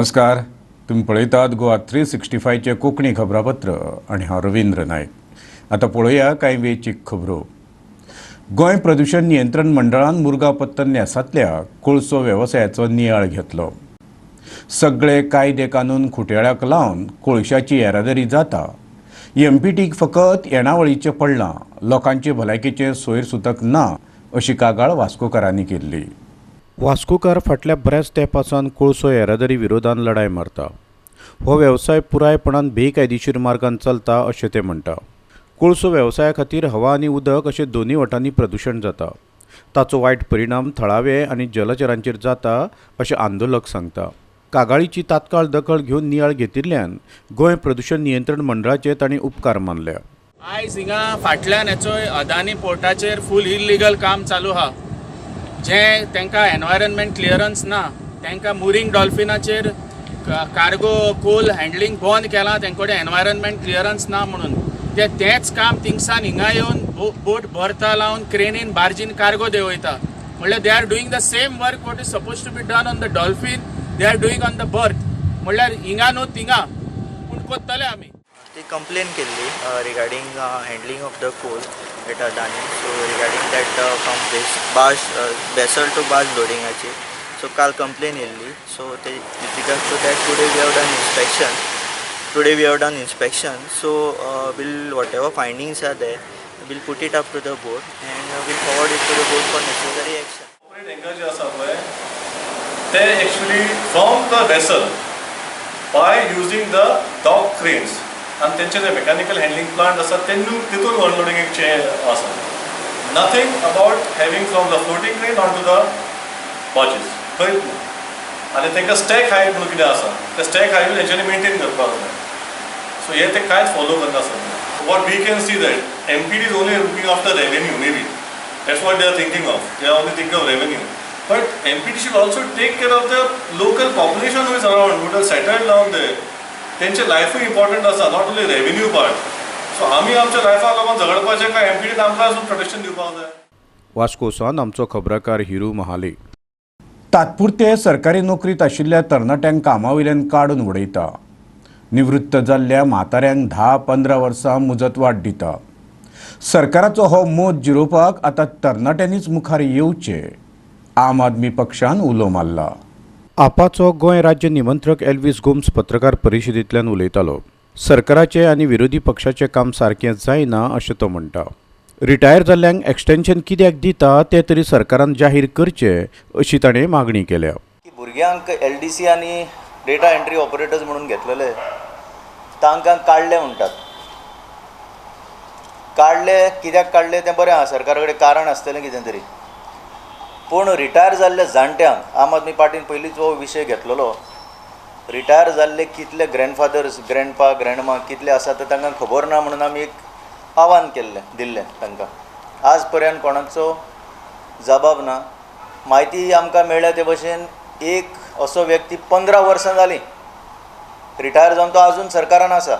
नमस्कार, तुम्ही पळयतात गोवा 365चे कोंकणी खबरापत्र आणि हांव रवींद्र नायक. आता पळोवया कांय वेळची खबरो. गोंय प्रदूषण नियंत्रण मंडळान मुरगांव पत्तन्यासांतल्या कोळसो वेवसायाचो नियाळ घेतलो. सगळे कायदे कानून खुट्याळ्याक लावन कोळशाची येरादारी जाता. एमपीटीक फकत येणावळीचें पडलां, लोकांचे भलायकेचें सोयरसुतक ना अशी कागाळ वास्कोकारांनी केल्ली. वास्कोकार फाटल्या बऱ्याच तेंपासान कोळसो येरादारी विरोधान लढाय मारता. हो वेवसाय पुरायपणान बेकायदेशीर मार्गान चलता अशें ते म्हणटा. कोळसो वेवसाया खातीर हवा आनी उदक अशें दोनूय वटांनी प्रदूशण जाता. ताचो वायट परिणाम थळावे आनी जलचरांचेर जाता अशें आंदोलक सांगता. कागाळीची तात्काळ दखल घेवन नियाळ घेतिल्ल्यान गोंय प्रदूषण नियंत्रण मंडळाचे तांणी उपकार मानल्या. आयज हिंगा फाटल्यान हेचो अदानी पोर्टाचेर फूल इल्लिगल काम चालू आहा. जे तांकां एनवायरनमेंट क्लियरन्स ना, तांकां मुरींग डॉल्फिनाचेर कार्गो कोल हँडलिंग बंद केलां, तांचे एनवायरनमेंट क्लियरन्स ना म्हणून. तेच काम थिंगसान हिंगा येवन बोट भरता लावन क्रेनीन बार्जीन कार्गो देंवयता. म्हणल्यार they are doing the same work what is suppose to be done on the dolphin, they are doing on the berth. म्हणल्यार हिंगा न्हू थिंगा पूण कोत्तले आमी. ती कंप्लेन केल्ली regarding handling of the coal at Adani. So regarding that from barge vessel to barge लोडिंगाची. So काल कंप्लेन येल्ली. सो ते with regard to that today we have done inspection. So will whatever findings are there will put it up to the board and will forward it to the board for necessary action. Tanker जे आसा पळय ते actually from the vessel by using the dock cranes आणि त्यांचे जे mechanical handling plant आसा तितून अनलोडिंगचे आसा. Nothing about having from the floating crane on to the बॉचीस खंयच न्हू. आनी तांकां स्टॅक हायट म्हणून कितें आसा, ते स्टॅक हायट तेंच्यांनी मेंटेन करपाक जाय. सो हे ते कांयच फॉलो करना सध्या. What we can see that MPD is only looking after revenue. Maybe that's what they are thinking of. They are only thinking of revenue. But MPD should also take care of the local population who is around, who are settled down there. तेंचे लायफूय important आसा, not only revenue part. So आमी आमच्या लायफाक लागून झगडपाचें काय एमपीडीन आमकां अजून protection दिवपाक जाय. वास्कोसान आमचो खबराकार हिरू महाले. तात्पुरते सरकारी नोकरीत आशिल्ल्या तरणाट्यांक कामावयल्यान काडून उडयता. निवृत्त जाल्ल्या म्हाताऱ्यांक 10-15 वर्सां मुजतवाड दिता. सरकाराचो हो मोद जिरोवपाक आतां तरणाट्यांनीच मुखार येवचें, आम आदमी पक्षान उलो मारला. आपाचो गोंय राज्य निमंत्रक एल्वीस गोम्स पत्रकार परिशदेंतल्यान उलयतालो. सरकाराचें आनी विरोधी पक्षाचें काम सारकें जायना अशें तो म्हणटा. रिटायर जाल्ल्यांक एक्सटेन्शन कित्याक दिता तें तरी सरकारान जाहीर करचें अशी ताणें मागणी केल्या. भुरग्यांक LDC आनी डेटा एंट्री ऑपरेटर्स म्हणून घेतलेले तांकां काडले म्हणटात. काडले कित्याक काडले तें बरें आहा, सरकारा कडेन कारण आसतलें कितें तरी. पूण रिटायर जाल्ल्या जाणट्यांक आम आदमी पार्टीन पयलींच हो विशय घेतलेलो. रिटायर जाल्ले कितले ग्रँडफादर्स, ग्रँडपा, ग्रँडमा कितले आसा ते तांकां खबर ना म्हणून आमी एक आव्हान दिल्लें तांकां. आज पर्यंत कोणाचो जबाब ना. म्हायती आमकां मेळ्ळ्या ते भशेन एक असो व्यक्ती 15 वर्सां जालीं रिटायर जावन तो आजून सरकारान आसा.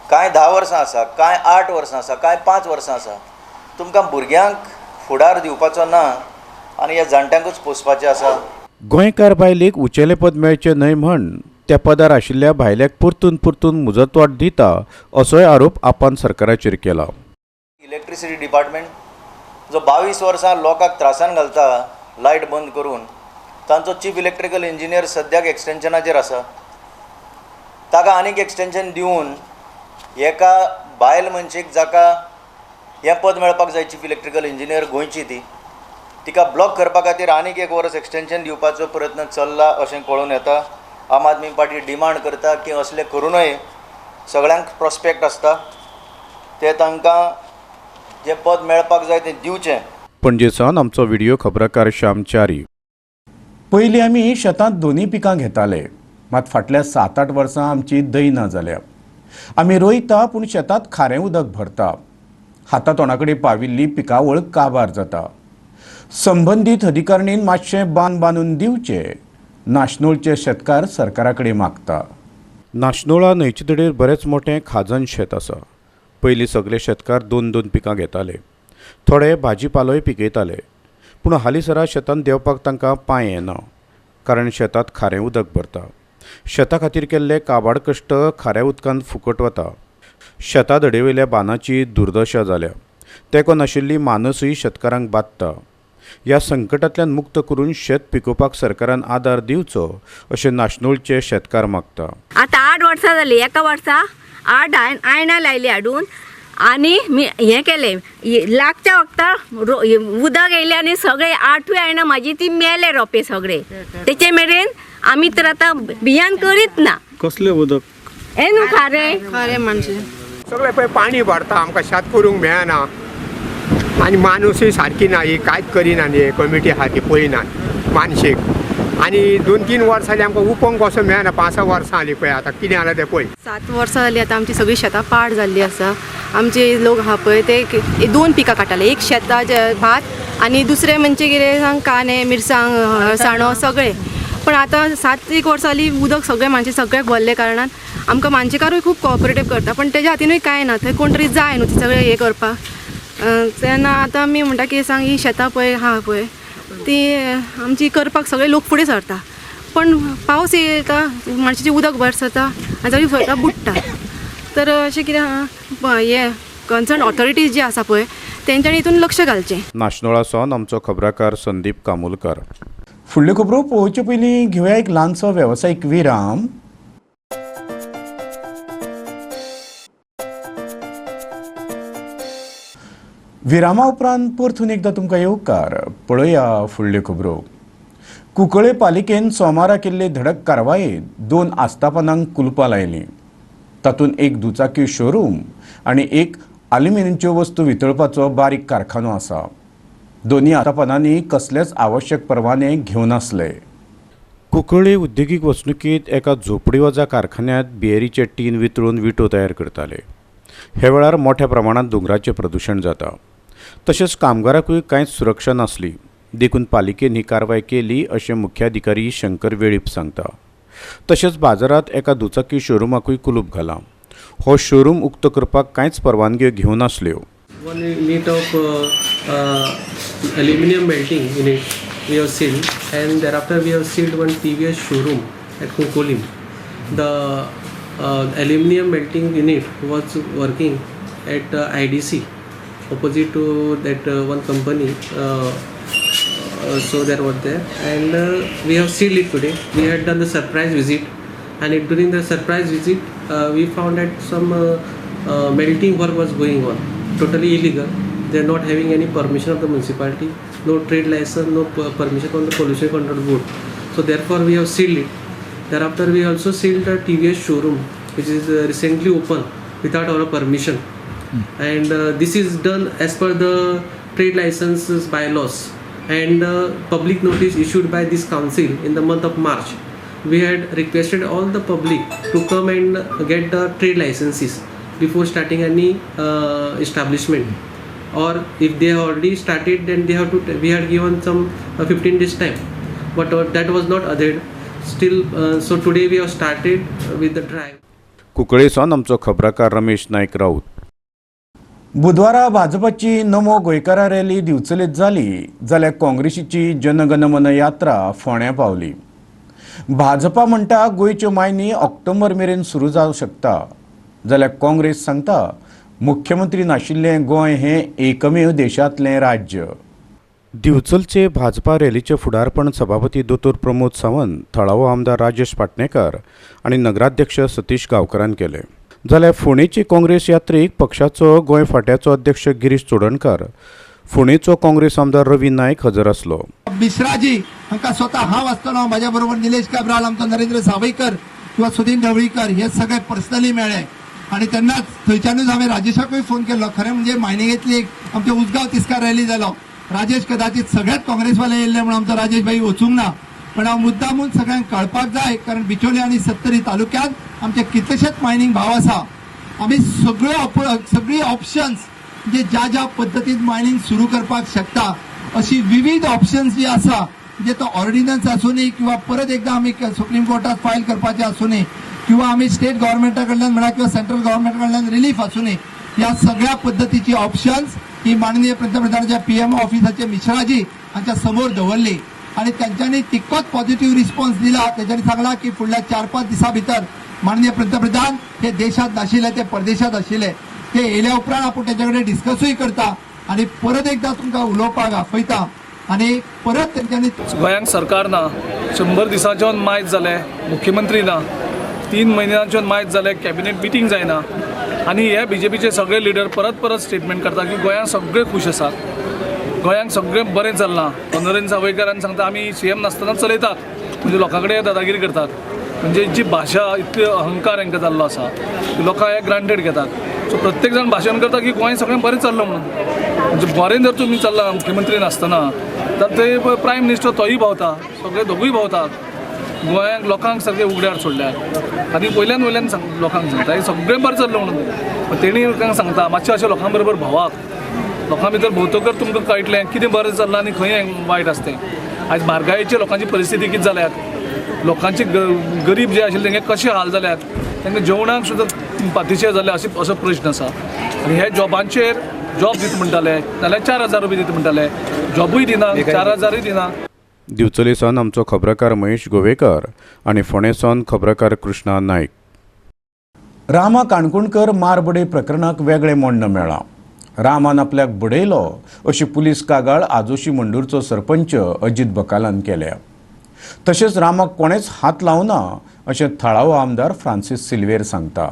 कांय 10 वर्सां आसा, कांय 8 वर्सां आसा, कांय 5 वर्सां आसा. तुमकां भुरग्यांक फुडार दिवपाचो ना आनी ह्या जाणट्यांकूच पोसपाचें आसा. गोंयकार बायलेक उंचेलें पद मेळचें न्हय म्हण त्या पदार आशिल्ल्या भायल्याक परतून मुजतवाड दिता असोय आरोप आपान सरकाराचेर केला. इलेक्ट्रिसिटी डिपार्टमेंट जो 22 वर्सां लोकांक त्रासान घालता लायट बंद करून, तांचो चीफ इलेक्ट्रिकल इंजिनियर सद्याक एक्सटेन्शनाचेर आसा. ताका आनीक एक्सटेन्शन दिवन एका बायल मनशेक जाका हें पद मेळपाक जाय चीफ इलेक्ट्रिकल इंजिनियर गोंयची तिका ब्लॉक करपा खातीर आनीक 1 वर्स एक्सटेन्शन दिवपाचो प्रयत्न चल्ला अशें कळून येता. आम आदमी पार्टी डिमांड करता की असले करूनय सगळ्यांक प्रॉस्पेक्ट आसता ते तांकां जें पद मेळपाक जाय तें दिवचें. पणजेसान आमचो व्हिडिओ खबराकार श्याम च्यारी. पयलीं आमी शेतांत दोनी पिकां घेताले, मात फाटल्या 7-8 वर्सां आमची दयना जाल्या. आमी रोयता पूण शेतांत खारें उदक भरता. हाता तोंडाकडेन पाविल्ली पिकावळ काबार जाता. संबंदीत अधिकारणीन मातशें बांदून दिवचें, नाशनोळचे शेतकार सरकारा कडेन मागता. नाशनोळा न्हंयचे तडेर बरेंच मोठें खाजन शेत आसा. पयलीं सगळे शेतकार 2-2 पिकां घेताले. थोडे भाजीपालोय पिकयताले. पूण हालींसरा शेतांत देंवपाक तांकां पांय येना. कारण शेतात खारें उदक भरता. शेता खातीर केल्ले काबाड कश्ट खाऱ्या उदकांत फुकट वता. शेता दडेवयल्या बांदाची दुर्दशा जाल्या. तेको नाशिल्ली मानसूय शेतकारांक बादता. ह्या संकटांतल्यान मुक्त करून शेत पिकोवपाक सरकारान आदार दिवचो अशें नाशनोळचे शेतकार मागता. आतां 8 वर्सां जाली. एका वर्सा 8 आयनां लायली हाडून आनी हें केलें. लागच्या वखदार उदक येयलें आनी सगळे 8 आयनां म्हाजी ती मेले रोंपे सगळे. तेचे मेरेन आमी तर आतां बियाण करीत ना. कसले उदक? हें न्हू खारें माणसे सगळे पळय पाणी भरता आमकां शेत करूंक मेळना आनी माणूसय सारकी ना. ही कांयच करिना न्ही कमिटी आहा ती पळयनात मानशेक. आनी 2-3 वर्सां जालीं आमकां उपोवंक कसो मेळना. 5 वर्सां जालीं पळय. आतां कितें जालां तें पळय. 7 वर्सां जालीं आतां आमची सगळीं शेतां पाड जाल्लीं आसा. आमचे लोक आहा पळय ते 2 पिकां काडटाले. एक शेताचे भात आनी दुसरें म्हणजे कितें सांग कांदे मिरसांग हळसाणो सगळे. पण आतां 7-1 वर्सां जालीं उदक सगळे मानशे सगळ्याक भरले कारणान आमकां मानशेकारूय खूब कॉपरेटीव करता. पण तेज्या हातीनूय कांय ना. थंय कोण तरी जाय न्हू ती सगळें हें करपाक. तेन्ना आतां आमी म्हणटा की सांग ही शेतां पळय आहा पळय ती आमची करपाक सगळे लोक फुडें सरता. पण पावस येता माणसाचें उदक भायर सरता आनी सगळीं स्वता बुडटा. तर अशें कितें आहा हें कन्सर्न ऑथॉरिटीज जे आसा पळय तेंच्यांनी हितून लक्ष घालचें. नाशनोळासावन आमचो खबराकार संदीप कामोलकर. फुडल्यो खबरो पळोवचे पयलीं घेवया एक ल्हानसो वेवसायीक विराम. विरामा उपरांत परतून एकदां तुमकां येवकार. पळया फुडल्यो खबरो. कुंकळे पालिकेन सोमारा केल्ले धडक कारवायेंत 2 आस्थापनांक कुलपां लायलीं. तातूंत एक दुचाकी शोरूम आनी एक आल्युमिनियमच्यो वस्तू वितळपाचो बारीक कारखानो आसा. दोनी आस्थापनांनी कसलेच आवश्यक परवाने घेवनासले. कुंकळे उद्देगीक वसणुकीत एका झोपडीवजा कारखान्यांत बियरीचे टीन वितळून विटो तयार करताले. हे वेळार मोठ्या प्रमाणात दोंगराचें प्रदूशण जाता. तशेंच कामगारांकूय कांयच सुरक्षा नासली. देखून पालिकेन ही कारवाय केली अशें मुख्याधिकारी शंकर वेळीप सांगता. तशेंच बाजारांत एका दुचाकी शोरुमाकूय कुलूप घाला. हो शोरूम उक्तो करपाक कांयच परवानग्यो घेवनासल्यो. One unit of aluminum melting unit we have sealed, and thereafter we have sealed one TVS showroom at Kunkolim. The aluminum melting unit was working at IDC opposite to that one company. So there was there, and we have sealed it today. We had done the surprise visit, and during the surprise visit, we found that some melting work was going on. Totally illegal. They are not having any permission of the municipality, no trade license, no permission from the pollution control board. So therefore we have sealed it. Thereafter we also sealed the TVS showroom, which is recently opened without our permission. And this is done as per the trade licenses bylaws and public notice issued by this council in the month of March. We had requested all the public to come and get the trade licenses before starting any establishment, or if they have already started then they have to we had given some 15 days time, but that was not adhered still. So today we have started with the drive. कुंकळेसावन आमचो खबराकार रमेश नायक राऊत. बुधवारा भाजपाची नमो गोंयकारा rally दिवचलीत जाली जाल्यार काँग्रेसीची जनगणमन यात्रा फोंड्या पावली. भाजपा म्हणटा गोंयच्यो मायनी ऑक्टोबर मेरेन सुरू जावंक शकता, जाल्यार काँग्रेस सांगता मुख्यमंत्री नाशिल्लें गोंय हें एकमेव देशांतलें राज्य. दिवचलचे भाजपा रॅलीचे फुडारपण सभापती दोतोर प्रमोद सावंत, थळावो आमदार राजेश पाटणेकार आनी नगराध्यक्ष सतीश गांवकारान केले. जाल्यार फोंडेची काँग्रेस यात्रेक पक्षाचो गोंय फांट्याचो अध्यक्ष गिरीश चोडणकार, फोंडेचो काँग्रेस आमदार रवी नायक हजर आसलो. बिसराजी हांकां स्वता हांव आसतलो, म्हाज्या बरोबर निलेश काब्राल, आमचो नरेंद्र सावयकर किंवा सुदीन ढवळीकर हे सगळे पर्सनली मेळ्ळे. आणि तेन्नाच थंयच्यानूच हांवें राजेशाकूय फोन केल्लो. खरें म्हणजे मायनिंगेंतली एक आमच्या उसगांव तिस्कार रॅली जालो. राजेश कदाचित सगळ्याच काँग्रेसवाले येयल्ले म्हणून आमचो राजेश भाई वचूंक ना, पण हांव मुद्दामून सगळ्यांक कळपाक जाय, कारण बिचोली आनी सत्तरी तालुक्यांत आमचे कितलेशेच मायनिंग भाव आसा. आमी सगळी ऑप्शन्स म्हणजे ज्या पद्दतीन मायनिंग सुरू करपाक शकता अशी विविध ऑप्शन्स जी आसा, म्हणजे तो ऑर्डिनन्स आसूं न्ही किंवा परत एकदा आमी सुप्रीम कोर्टात फायल करपाचें आसूं न्ही किंवा आमी स्टेट गव्हर्मेंटा कडल्यान म्हणा किंवा सेंट्रल गव्हर्मेंटा कडल्यान रिलीफ आसूं न्ही, ह्या सगळ्या पद्दतीची ऑप्शन्स ही माननीय पंतप्रधानाच्या PM ऑफिसाचे मिश्राजी हांच्या समोर दवरली. आणि त्यांच्यानी तितकोच पॉझिटिव्ह रिस्पॉन्स दिला. त्याच्यानी सांगला की फुडल्या 4-5 दिसां भितर माननीय पंतप्रधान हे देशात नाशिल्ले ते परदेशात आशिल्ले ते येयल्या उपरांत आपूण तेंचे कडेन डिस्कसूय करता आणि परत एकदा तुमकां उलोवपाक आपयता आणि परत तेंच्यांनी गोंयांत सरकार ना 100 दिसांच्यान मायज जाले मुख्यमंत्री ना 3 म्हयन्याच्यान मायज जाले कॅबिनेट मिटींग जायना आणि हे बीजेपीचे सगळे लिडर परत स्टेटमेंट करता की गोंयांत सगळे खूश आसात गोंयांत सगळें बरें चलना. नरेंद्र सावयकारान सांगता आमी सीएम नासतना चलयतात म्हणजे लोकां कडेन दादागिरी करतात म्हणजे जी भाशा इतली अहंकार हांकां जाल्लो आसा ती लोकां हे ग्रांटेड घेतात. सो प्रत्येक जाण भाशण करता की गोंय सगळें बरें चल्लां म्हणून म्हणजे बरें जर तुमी चल्लां मुख्यमंत्री नासतना तर ते प्रायम मिनिस्टर तोयी भोंवता सगळे दोगूय भोंवतात गोंयांक लोकांक सारकें उगड्यार सोडल्यात आनी वयल्यान लोकांक सांगता हे सगळें बरें चल्लां म्हणून तेणी लोकांक सांगता मातशें अशें लोकां बरोबर भोंवाक लोकां भितर भोंवतकर तुमकां कळटलें कितें बरें चल्लां आनी खंय वायट आसा तें. आयज म्हारगायेची लोकांची परिस्थिती कितें जाल्यात लोकांचे गरीब जे आशिल्ले तेंगे कशे हाल जाल्यात तांकां जेवणाक सुद्दां पातीशें जालें असो प्रश्न आसा. आनी हे जॉबांचेर जॉब दिता म्हणटाले नाल्यार 4,000 रुपया दिता म्हणटाले जॉबूय दिना 4,000य दिना. दिवचलेसान आमचो खबराकार महेश गोवेकर आनी फोंडेसान खबराकार कृष्णा नायक. रामा काणकोणकर मारबडे प्रकरणाक वेगळें मोडणें मेळ्ळां. रामान आपल्याक बडयलो अशी पुलीस कागाळ आजोशी मंडूरचो सरपंच अजित बकालान केल्या. तशेंच रामाक कोणेच हात लावना अशें थळावो आमदार फ्रांसीस सिल्वेर सांगता.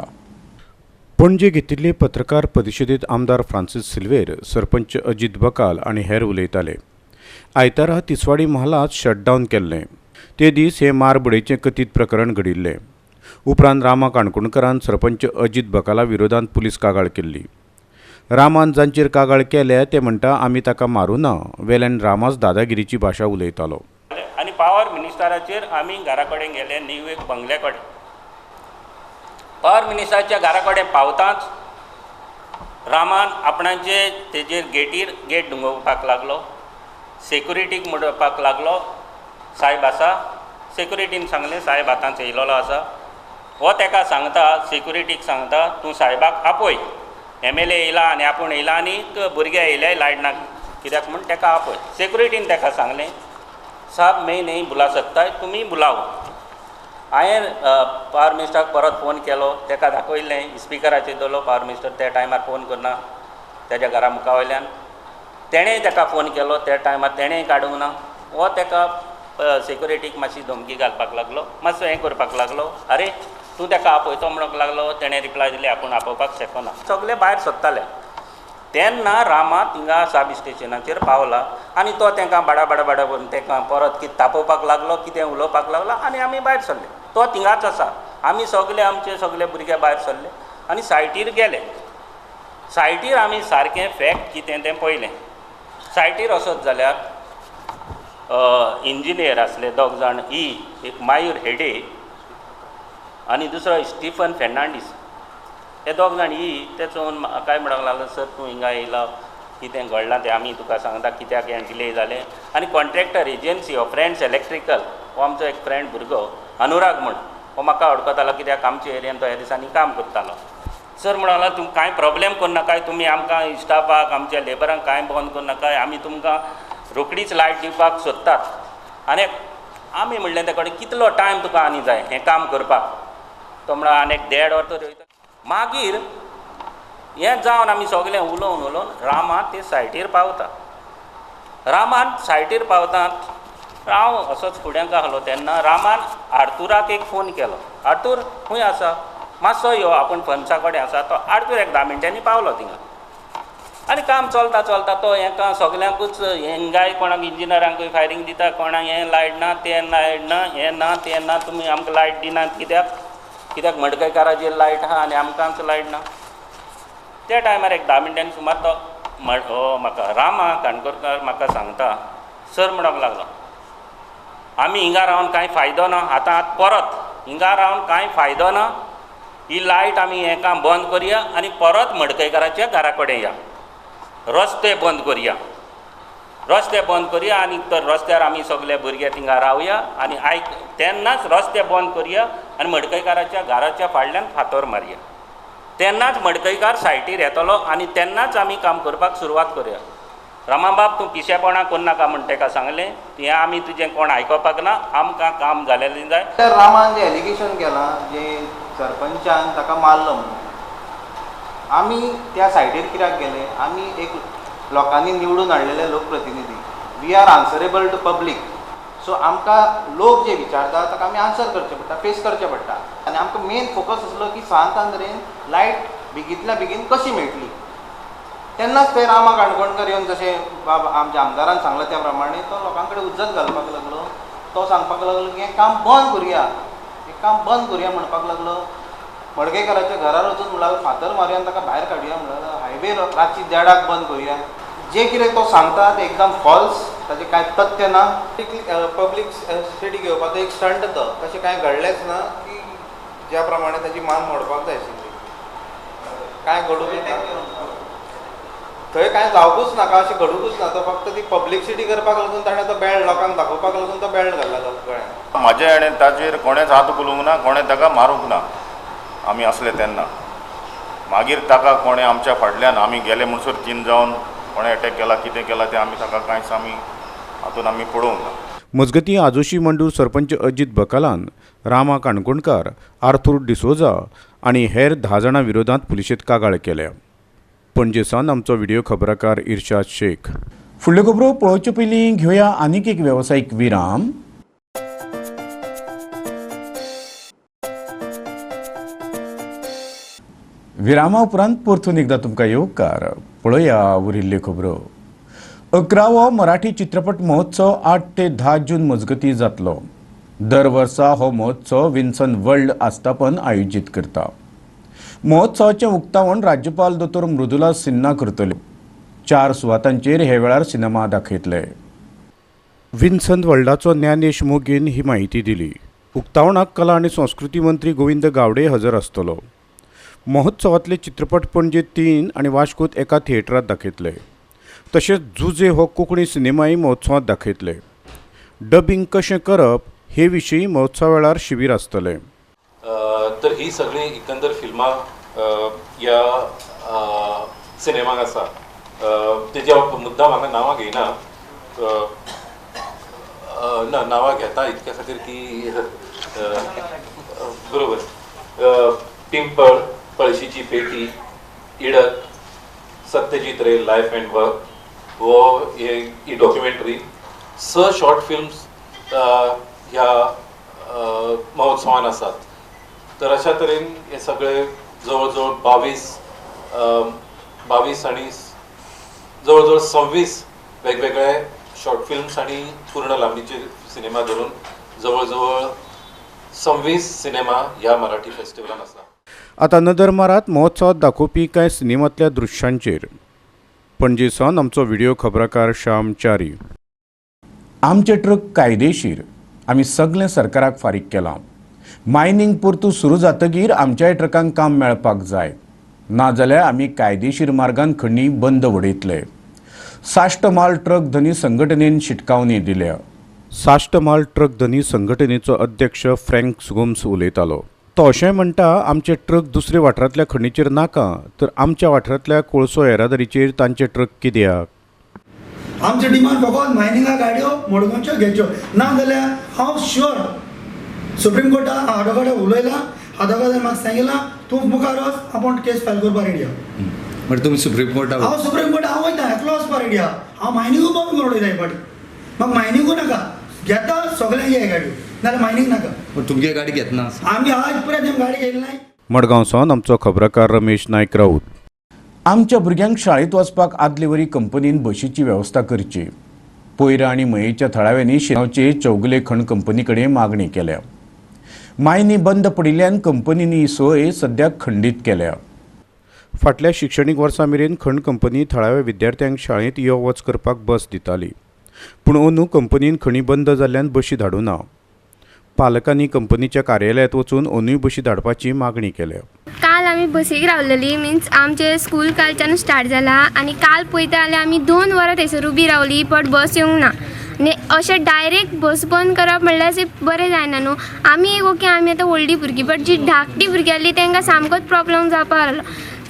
पणजे घेतिल्ले पत्रकार परिशदेंत आमदार फ्रांसीस सिल्वेर सरपंच अजित बकाल आनी हेर उलयताले. आयतारा तिसवाडी महालांत शटडावन केल्लें ते दीस हे मारबडेचें कथीत प्रकरण घडिल्लें. उपरांत रामा काणकोणकरान सरपंच अजित बकाला विरोधांत पुलीस कागाळ केल्ली. रामान जांचेर कागाळ केल्या ते म्हणटा आमी ताका मारूना वेल्यान रामाच दादागिरीची भाशा उलयतालो. आनी पावर मिनिस्टराचेर आमी घरा कडेन गेले न्यू एक बंगल्या कडेन. पावर मिनिस्टराच्या घरा कडेन पावताच रामान आपणाचे तेजेर गेट दुंगोवपाक लागलो. सेक्युरिटीक म्हणपाक लागलो सायब आसा. सेक्युरिटीन सांगलें सायब आतांच येयलोलो आसा. हो ताका सांगता सेक्युरिटीक सांगता तूं सायबाक आपय MLA येयला आनी आपूण येयला आनीक भुरगे येयले लायट ना कित्याक म्हूण ताका आपय. सेक्युरिटीन ताका सांगलें साहब मैं नहीं बुला सकता तुमी बुलाव. हांवें पावर मिनिस्टराक परत फोन केलो ताका दाखयलें स्पिकराचेर दवरलो. पावर मिनिस्टर त्या टायमार फोन करना तेज्या घरा मुखा वयल्यान. तेणेंय ताका फोन केलो त्या टायमार तेणेंय काडूंक ना. हो ताका सेक्युरिटीक मातशी धमकी घालपाक लागलो मातसो हें करपाक लागलो. अरे तूं ताका आपयतो म्हणूंक लागलो. तेणें रिप्लाय दिली आपूण आपोवपाक शकना. सगळे भायर सरताले. तेन्ना रामा थिंगा सब स्टेशनाचेर पावला आनी तो तांकां बाडा करून तांकां परत कितें तापोवपाक लागलो कितें उलोवपाक लागलो आनी आमी भायर सरले. तो थिंगाच आसा. आमी सगळे आमचे सगळे भुरगे भायर सरले आनी सायटीर गेले. सायटीर आमी सारकें फॅक्ट कितें तें पळयलें. सायटीर वचत जाल्यार इंजिनियर आसले 2 जाण एक मायूर हेडे आनी दुसरो स्टीफन फेर्नांडीस. हे 2 जाण ते चोवन म्हाकाय म्हणूंक लागलो सर तूं हिंगा येयला कितें घडलां तें आमी तुका सांगता कित्याक हें डिले जालें. आनी कॉन्ट्रॅक्टर एजन्सी हो फ्रेंड्स इलेक्ट्रिकल हो आमचो एक फ्रेंड भुरगो अनुराग म्हूण हो म्हाका अडकतालो कित्याक आमच्या एरियेन तो ह्या दिसांनी काम करतालो. सर म्हणूंक लागलो तुमी कांय प्रॉब्लेम करनाकाय तुमी आमकां स्टाफाक आमच्या लेबरांक कांय बंद करनाकाय आमी तुमकां रोखडीच लायट दिवपाक सोदतात. आनी आमी म्हणलें ते कडेन कितलो टायम तुका आनी जाय हें काम करपाक. तो म्हणून आनी 1.5 वर तर रोयता. मागीर हें जावन आमी सगळें उलोवन रामा ते सायटीर पावता. रामान सायटीर पावतात हांव असोच फुड्यांक आहलो तेन्ना रामान आर्थुराक एक फोन केलो. आर्थूर खंय आसा मातसो यो आपूण फन्सा कडेन आसा. तो आर्थूर एक 10 मिनटांनी पावलो थिंगा. आनी काम चलता तो हेका सगल्यांकूच हेंगाय कोणाक इंजिनियरांकूय फायरींग दिता कोणाक हें लायट ना तें लायट ना हें ना तुमी आमकां लायट दिनात कित्याक मडकयकाराचेर लायट आहा आनी आमकांच लायट ना. त्या टायमार एक 10 मिनटांनी सुमार तो म्हाका रामा काणकोणकर म्हाका सांगता सर म्हणूंक लागलो आमी हिंगा रावन कांय फायदो ना. आतां परत हिंगा रावन कांय फायदो ना. ही लायट आमी हेका बंद करया आनी परत मडकयकाराच्या घरा कडेन या. रस्ते बंद करया आनी तर रस्त्यार आमी सगळे भुरगे थिंगा रावया आनी तेन्नाच रस्ते बंद करया आनी मडकयकाराच्या घराच्या फाटल्यान फातर मारया. तेन्नाच मडकयकार सायटीर येतलो आनी तेन्नाच आमी काम करपाक सुरवात करया. रामाबाब तूं पिशेपणां करनाका म्हण ताका सांगलें हें आमी तुजें कोण आयकोपाक ना आमकां काम जालेलें जाय. त्या रामान जे एलिगेशन केलां जे सरपंचान ताका मारलो म्हणून आमी त्या सायडीर कित्याक गेले. आमी एक लोकांनी निवडून हाडलेले लोकप्रतिनिधी. We are answerable to public. So आमकां लोक जे विचारता ताका आमी आन्सर करचें पडटा, फेस करचें पडटा. आनी आमकां मेन फोकस आसलो की सांतांद्रेन लायट बेगींतल्या बेगीन कशी मेळटली. तेन्नाच ते रामा काणकोणकर येवन जशें आमच्या आमदारान सांगलें त्या प्रमाणे तो लोकां कडेन उजत घालपाक लागलो. तो सांगपाक लागलो की हें काम बंद करुया, हें काम बंद करुया म्हणपाक लागलो. मडकेकाराच्या घरार वचून म्हणल्यार फातर मारया ताका भायर काडुया म्हणल्यार हायवे रातची 1:30 बंद करुया. जे कितें तो सांगता तें एकदम फॉल्स, ताजें कांय तथ्य ना. पब्लीक स्टडी घेवपाचो एक स्टंट तो, तशें कांय घडलेंच ना की ज्या प्रमाणे ताची मान मोडपाक जाय आशिल्ली. कांय घडूंक ना, थंय कांय जावपूच नाका अशें घडूंकूच ना. तो फक्त ती पब्लिसिटी करपाक लागून ताणें तो बेल्ट लोकांक दाखोवपाक लागून तो बेल्ट घाल्ला गळ्यान. म्हाज्या हाणें ताचेर कोणेच हात घालूंक ना, कोणें ताका मारूंक ना. आमी असले तेन्ना मागीर ताका कोणें आमच्या फाटल्यान आमी गेले म्हणसर 3 जावन कोणें अटॅक केला कितें केलां तें आमी ताका कांयच आमी हातून आमी पळोवंक ना. मजगतीं आजोशी मंडूर सरपंच अजीत बकालान रामा काणकोणकार, आर्थूर डिसोजा आनी हेर 10 जाणां विरोधांत पुलिशेंत कागाळ केल्या. पणजेसान आमचो व्हिडिओ खबराकार इर्शाद शेख. फुडल्यो खबरो पळोवचे पयलीं घेवया आनीक एक वेवसायीक विराम. विरामा उपरांत परतून एकदां तुमकां येवकार. पळोवया उरिल्ल्यो खबरो. 11वो मराठी चित्रपट महोत्सव 8 ते 10 जून मजगतीं जातलो. दर वर्सा हो महोत्सव विन्सन वर्ल्ड आस्थापन आयोजीत करता. महोत्सवाचें उक्तावण राज्यपाल दोतोर मृदुला सिन्हा करतले. 4 सुवातांचेर हे वेळार सिनेमा दाखयतले. विन्सन वर्ल्डाचो ज्ञानेश मोगीन ही माहिती दिली. उक्तावणाक कला आनी संस्कृती मंत्री गोविंद गावडे हजर आसतलो. महोत्सवांतले चित्रपट पणजे 3 आनी वास्कोत एका थिएटरांत दाखयतले. तशेंच जुजे हो कोंकणी सिनेमाय महोत्सवांत दाखयतले. डबिंग कशें करप हे विशीं महोत्सवा वेळार शिबीर आसतलें. तर ही सगळी एकंदर फिल्मां ह्या सिनेमाक आसा. तेज्या मुद्दाम हांगा नांवां घेयना, ना नांवां घेता इतक्या खातीर की बरोबर पिंपळ, पळशीची पेटी, इडत, सत्यजीत रे लायफ अँड वर्क वो ही डॉक्युमेंटरी 6 शॉर्ट फिल्म्स ह्या महोत्सवान आसात. तर अशा तरेन हे सगळे जवळ जवळ 22 आणि जवळ जवळ 26 वेगवेगळे शॉर्ट फिल्म्स आणि पूर्ण लांबीचे सिनेमा धरून जवळ जवळ 26 सिनेमा ह्या मराठी फेस्टिवलान आसा. आतां नदर मारात महोत्सवात दाखोवपी कांय सिनेमांतल्या दृश्यांचेर. पणजेसान आमचो व्हिडिओ खबराकार श्याम च्यारी. आमचे ट्रक कायदेशीर आमी सगळें सरकाराक फारीक केलां. मायनिंग परतू सुरू जातकीर आमच्याय ट्रकांक काम मेळपाक जाय, नाजाल्यार आमी कायदेशीर मार्गान खणी बंद उडयतले. साश्ट माल ट्रक धनी संघटनेन शिटकावणी दिल्या. साश्ट माल ट्रक धनी संघटनेचो अध्यक्ष फ्रँक सुगोम्स उलयतालो. तो अशेंय म्हणटा आमचे ट्रक दुसरे वाठारांतल्या खणीचेर नाका, तर आमच्या वाठारांतल्या कोळसो येरादारीचेर तांचे ट्रक कित्याक. आमचे डिमांड फकत मायनिंगा गाडयो मडगांवच्यो घेवच्यो, ना जाल्यार हांव शुअर सुप्रीम कोर्टान हाडो कडेन उलयलां. हाडो कडेन म्हाका सांगिलां तूं मुखार वच, आपूण केस फायल करपाक रेडी आहा. बट तुमी सुप्रीम कोर्टाक? हांव सुप्रीम कोर्टाक हांव वयता, एकलो वचपाक रेडी आहा. हांव मायनिंगू बंद करून उडयता हे फाटी. म्हाका मायनिंगू नाका, घेता सगळ्यांक हे गाडयो, नाल्यार मायनिंग नाका. पण तुमगे गाडी घेतना? आमी आज पर्यंत गाडी घेतली नाही. मडगांवसान आमचो खबराकार रमेश नायक राऊत. आमच्या भुरग्यांक शाळेत वचपाक आदले वरी कंपनीन बशीची वेवस्था करची. पोयरा आनी मयेच्या थळाव्यांनी शिनावचे चौगले खण कंपनी कडेन मागणी केल्या. मायनी बंद पडिल्ल्यान कंपनीनी ही सोय सद्याक खंडीत केल्या. फाटल्या शिक्षणीक वर्सा मेरेन खण कंपनी थळाव्या विद्यार्थ्यांक शाळेंत यो वच करपाक बस दिताली. पूण अंदू कंपनीन खणी बंद जाल्ल्यान बशी धाडूना. पालकांनी कंपनीच्या कार्यालयात वचून अंदूय बशी धाडपाची मागणी केल्या. काल आमी बसीक रावलेली, मिन्स आमचे स्कूल कालच्यान स्टार्ट जाला आनी काल पळयता जाल्यार आमी 2 वरां थंयसर उबी रावली, बट बस येवंक ना. आनी अशें डायरेक्ट बस बंद करप म्हणल्यार अशें बरें जायना न्हू. आमी एक ओके आमी आतां व्हडलीं भुरगीं, बट जीं धाकटीं भुरगीं आसलीं तांकां सामकोच प्रॉब्लम जावपाक लागलो.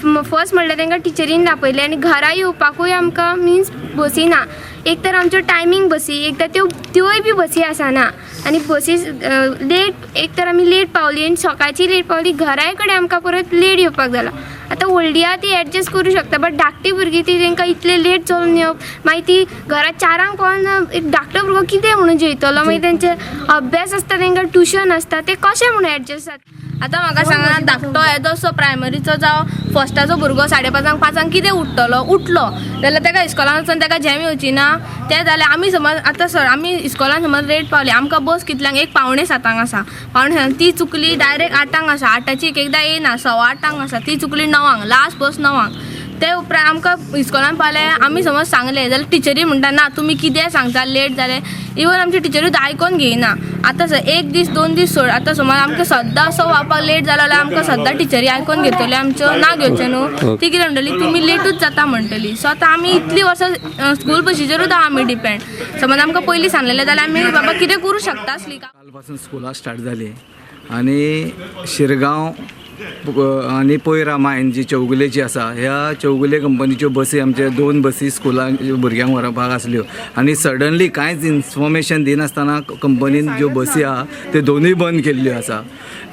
फर्स्ट म्हणल्यार तांकां टिचरीन दापयलें आनी घरा येवपाकूय आमकां मिन्स बसी ना. एक तर आमच्यो टायमींग बसी एकदां त्योय बी बसी आसाना आनी बसी लेट एक तर आमी लेट पावली आनी सकाळची लेट पावली घराय कडेन आमकां परत लेट येवपाक जाला. आतां व्हडली आहा ती एडजस्ट करूं शकता बट धाकटी भुरगीं ती तांकां इतले लेट चलून येवप मागीर ती घरा 4 पावन एक धाकटो भुरगो कितें म्हणून जेयतलो मागीर तेंचे अभ्यास आसता तांकां ट्युशन आसता ते कशें म्हणून एडजस्ट जाता. आतां म्हाका सांगा धाकटो येदोसो प्रायमरीचो जावं फर्स्टाचो भुरगो 5:30 5 कितें उठलो जाल्यार ताका इस्कॉलान वचून ताका जेम येवची ना. तें जाल्यार आमी समज आतां सर आमी इस्कॉलान समज लेट पावली आमकां बस कितल्यांक 6:45 आसा 6:45 ती चुकली डायरेक्ट 8 आसा 8ची एकदां येयना 8:15 आसा ती चुकली 9 लास्ट बस 9. ते उपरांत आमकां इस्कॉलान पावले आमी समज सांगलें जाल्यार टिचरी म्हणटा ना तुमी कितें सांगता लेट जालें. इवन आमची टिचरी आयकोन घेयना. आतां सर 1 दीस 2 दीस सोड आतां समज आमकां सद्दां असो वापरपाक लेट जालो जाल्यार आमकां सद्दां टिचरी आयकोन घेतली आमच्यो ना घेवचें न्हू. ती कितें म्हणटली तुमी लेटूच जाता म्हणटली. सो आतां आमी इतलीं वर्सां स्कूल बशीचेरूच आहा आमी डिपेंड. समज आमकां पयलीं सांगलेलें जाल्यार आमी बाबा कितें करूं शकता आसली. काल पासून स्कुलां स्टार्ट जाली आनी शिरगांव आनी पयर मायन जी चौगुलेची आसा ह्या चौगुले कंपनीच्यो बसी आमचे 2 बसी स्कुलांक भुरग्यांक व्हरपाक आसल्यो आनी सडनली कांयच इन्फॉर्मेशन दिनासतना कंपनीन ज्यो बसी आहा त्यो दोनूय बंद केल्ल्यो आसा.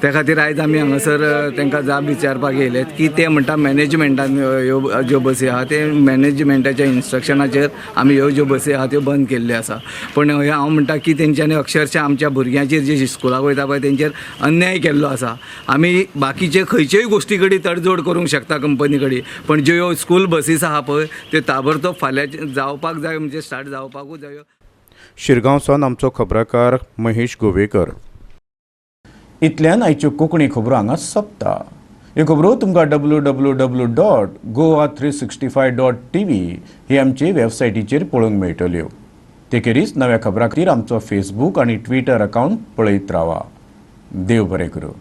त्या खातीर आयज आमी हांगासर तांकां जाप विचारपाक येयले की ते म्हणटा मॅनेजमेंटान ह्यो ज्यो बसी आहा ते मॅनेजमेंटाच्या इन्स्ट्रक्शनाचेर आमी ह्यो ज्यो बसी आहा त्यो बंद केल्ल्यो आसा. पण हांव म्हणटा की तेंच्यांनी अक्षरशः आमच्या भुरग्यांचेर जे स्कुलाक वयता पळय तेंचेर अन्याय केल्लो आसा. आमी बाकीचे खंयचेय गोश्टी कडेन तडजोड करूंक शकता कंपनी कडेन पण ज्यो स्कूल बसीस आहा पळय त्यो ताबडतोब फाल्यां जावपाक जाय म्हणजे स्टार्ट जावपाकूच जायो. शिरगांवसान आमचो खबराकार महेश गोवेकर. इतल्यान आयच्यो कोंकणी खबरो हांगा सोंपता. ह्यो खबरो तुमकां www.goa365.tv ही आमचे वेबसायटीचेर पळोवंक मेळटल्यो. तेखेरीज नव्या खबरां खातीर आमचो फेसबूक आनी ट्विटर अकावंट पळयत रावा. देव बरें करूं.